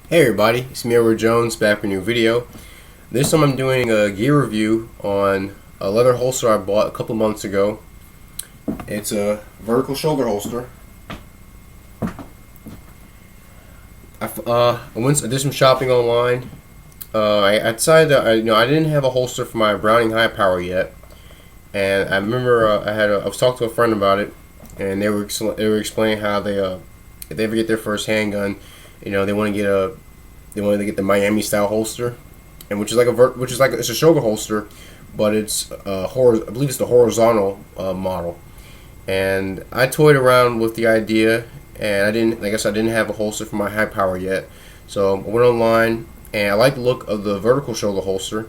Hey everybody, it's me, Edward Jones, back with a new video. This time I'm doing a gear review on a leather holster I bought a couple months ago. It's a vertical shoulder holster. I did some shopping online. I decided that I didn't have a holster for my Browning High Power yet, and I remember I was talking to a friend about it, and they were explaining how if they ever get their first handgun, they want to get the Miami style holster, and which is it's a shoulder holster, but it's I believe it's the horizontal model. And I toyed around with the idea, and I guess I didn't have a holster for my high power yet, so I went online and I like the look of the vertical shoulder holster.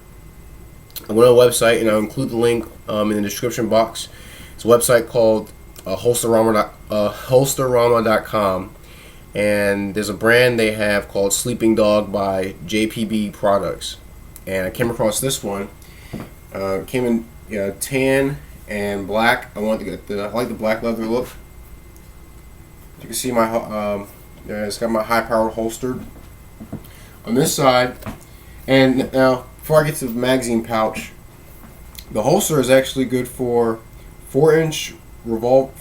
I went on a website, and I'll include the link in the description box. It's a website called Holsterama.com. And there's a brand they have called Sleeping Dog by JPB Products, and I came across this one. It came in tan and black. I like the black leather look. You can see it's got my high powered holster on this side. And now, before I get to the magazine pouch, the holster is actually good for 4-inch barrel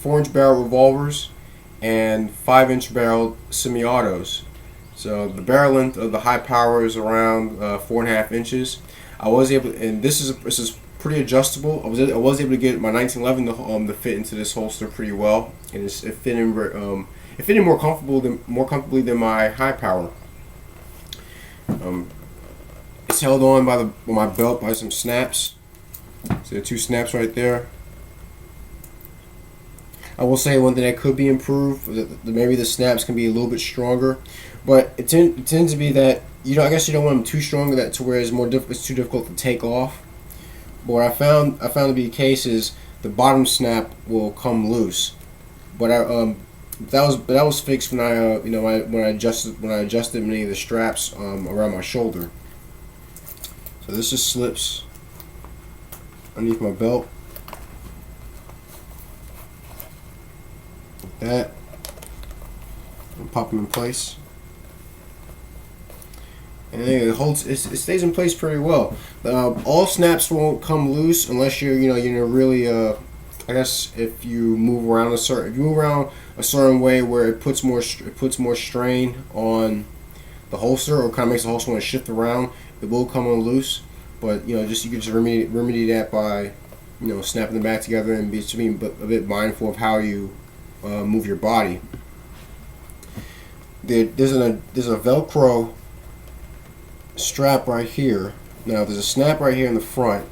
revolvers and 5-inch barrel semi-autos. So the barrel length of the high power is around 4.5 inches. I was able, and this is pretty adjustable. I was able to get my 1911 to fit into this holster pretty well, and it fit in more comfortably than my high power. It's held on by my belt by some snaps. So there are 2 snaps right there. I will say one thing that could be improved, maybe the snaps can be a little bit stronger, but it tends to be that I guess you don't want them too strong to where it's too difficult to take off. But what I found to be the case is the bottom snap will come loose, but that was fixed when I adjusted many of the straps around my shoulder. So this just slips underneath my belt. That and pop them in place, and then it stays in place pretty well. All snaps won't come loose unless you're really I guess if you move around a certain way where it puts more strain on the holster, or kind of makes the holster want to shift around. It will come on loose, but you can just remedy that by snapping them back together and being a bit mindful of how you move your body. There's a Velcro strap right here. Now there's a snap right here in the front.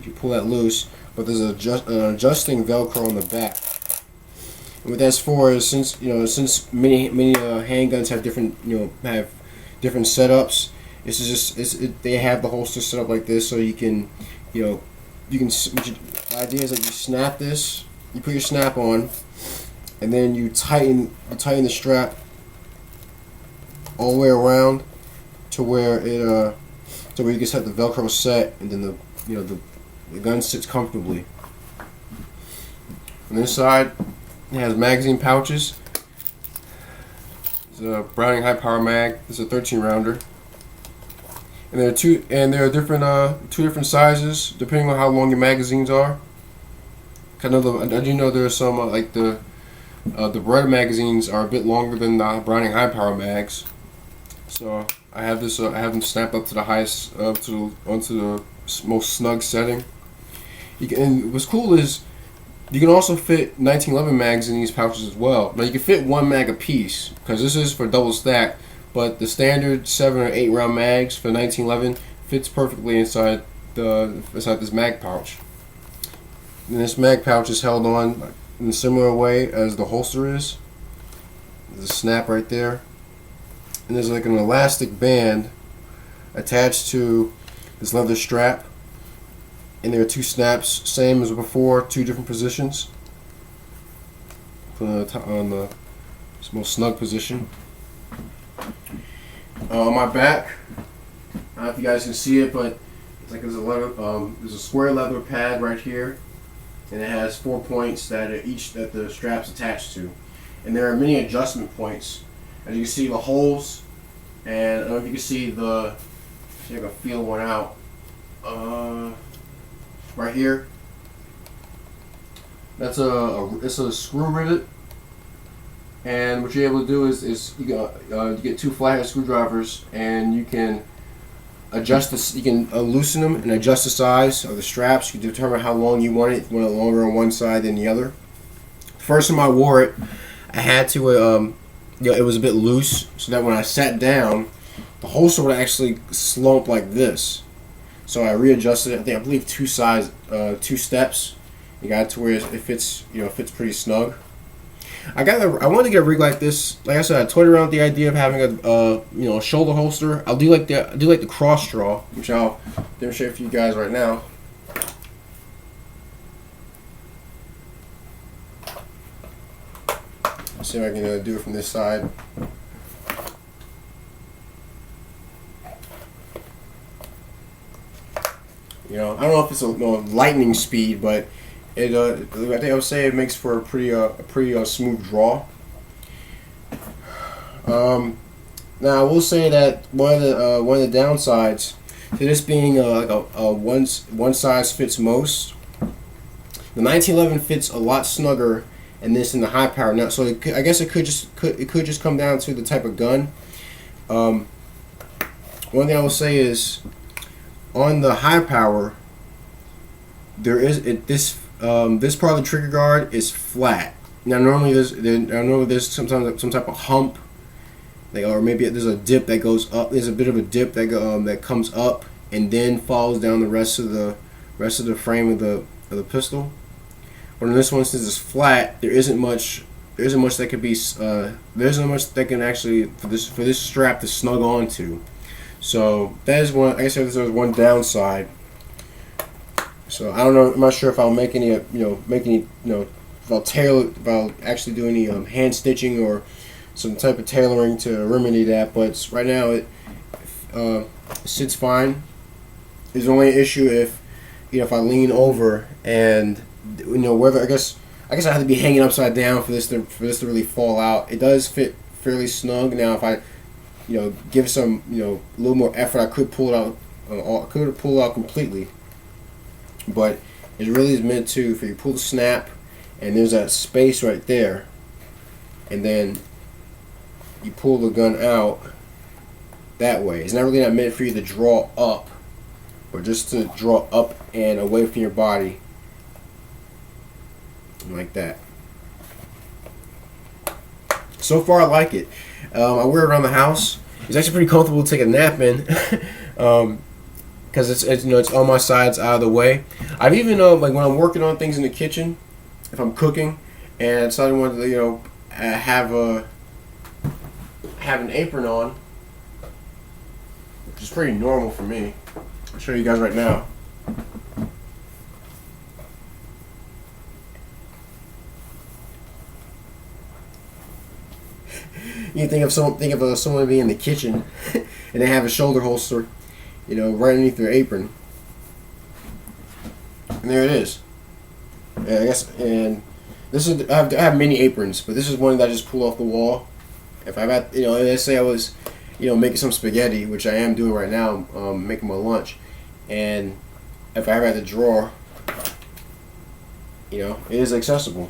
You pull that loose, but there's an adjusting Velcro on the back. And what that's for is since many handguns have different setups. They have the holster set up like this, so the idea is that you snap this, you put your snap on, and then you tighten the strap all the way around to where you can set the Velcro set, and then the gun sits comfortably. On this side, it has magazine pouches. It's a Browning High Power mag. This is a 13 rounder, and there are different two different sizes depending on how long your magazines are. I do know there are some like the Beretta magazines are a bit longer than the Browning High Power mags, so I have them snapped up to the highest, onto the most snug setting. And what's cool is you can also fit 1911 mags in these pouches as well. Now you can fit 1 mag a piece because this is for double stack, but the standard 7 or 8 round mags for 1911 fits perfectly inside this mag pouch. And this mag pouch is held on in a similar way as the holster is. There's a snap right there, and there's like an elastic band attached to this leather strap, and there are 2 snaps, same as before, 2 different positions. Put it on the most snug position. On my back, I don't know if you guys can see it, but it's like there's a square leather pad right here, and it has 4 points that the strap's attached to, and there are many adjustment points. As you can see, the holes And I don't know if you can see the, see if I can feel one out. Right here. That's it's a screw rivet. And what you're able to do is you get two flathead screwdrivers, and you can adjust this. You can loosen them and adjust the size of the straps. You can determine how long you want it. If you want it longer on one side than the other. First time I wore it, I had to. It was a bit loose, so that when I sat down, the holster would actually slump like this. So I readjusted it. I believe two steps. You got it to where it fits. It fits pretty snug. I wanted to get a rig like this. Like I said, I toyed around with the idea of having a shoulder holster. I do like the cross draw, which I'll demonstrate for you guys right now. Let's see if I can do it from this side. I don't know if it's a lightning speed, but I think I would say it makes for a pretty smooth draw. Now I will say that one of the downsides to this being like a one size fits most. The 1911 fits a lot snugger than this in the high power. Now, so I guess it could just come down to the type of gun. One thing I will say is on the high power, this part of the trigger guard is flat. Now normally there's sometimes some type of hump, or maybe there's a dip that goes up. There's a bit of a dip that comes up and then falls down the rest of the frame of the pistol. But in this one, since it's flat, there isn't much that could be there isn't much that can actually for this strap to snug onto. So that is one. I guess there's one downside. So I don't know. I'm not sure if I'll make any if I'll actually do any hand stitching or some type of tailoring to remedy that. But right now it sits fine. There's only an issue if I lean over and whether I guess I have to be hanging upside down for this to really fall out. It does fit fairly snug. Now if I give some a little more effort, I could pull it out. I could pull it out completely. But it really is meant to, if you pull the snap and there's that space right there, and then you pull the gun out that way. It's not really not meant for you to draw up, but just to draw up and away from your body, like that. So far I like it. I wear it around the house. It's actually pretty comfortable to take a nap in. Because it's on my sides out of the way. I've even like when I'm working on things in the kitchen, if I'm cooking and suddenly want to have an apron on, which is pretty normal for me. I'll show you guys right now. You think of someone being in the kitchen and they have a shoulder holster, right underneath their apron. And there it is. And I guess, and this is I have many aprons, but this is one that I just pull off the wall. If I've had, let's say I was, making some spaghetti, which I am doing right now, making my lunch, and if I ever had to drawer, it is accessible.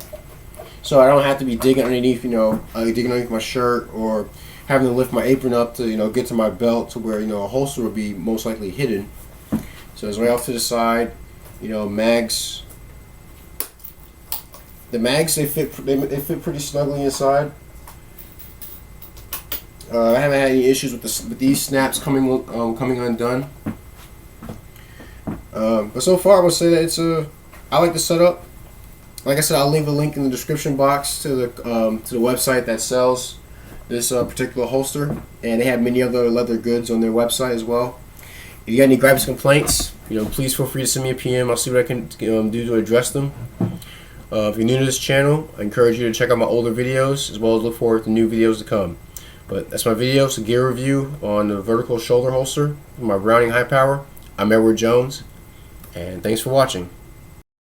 So I don't have to be digging underneath, digging underneath my shirt or having to lift my apron up to, get to my belt to where, a holster would be most likely hidden. So it's way off to the side. Mags. The mags, they fit pretty snugly inside. I haven't had any issues with these snaps coming undone. But so far, I would say that I like the setup. Like I said, I'll leave a link in the description box to the website that sells this particular holster, and they have many other leather goods on their website as well. If you got any gripes, complaints, please feel free to send me a PM. I'll see what I can do to address them. If you're new to this channel, I encourage you to check out my older videos as well as look forward to new videos to come. But that's my video. It's a gear review on the vertical shoulder holster, my Browning high power. I'm Edward Jones, and thanks for watching.